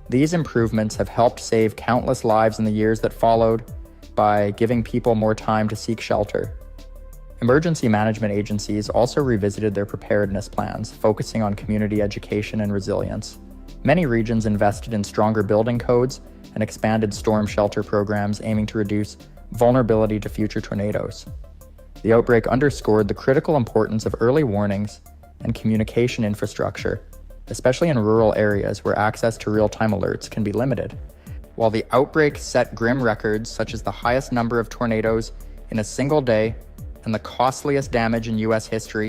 These improvements have helped save countless lives in the years that followed by giving people more time to seek shelter. Emergency management agencies also revisited their preparedness plans, focusing on community education and resilience. Many regions invested in stronger building codes and expanded storm shelter programs aiming to reduce vulnerability to future tornadoes. The outbreak underscored the critical importance of early warnings and communication infrastructure, especially in rural areas where access to real-time alerts can be limited. While the outbreak set grim records such as the highest number of tornadoes in a single day and the costliest damage in U.S. history,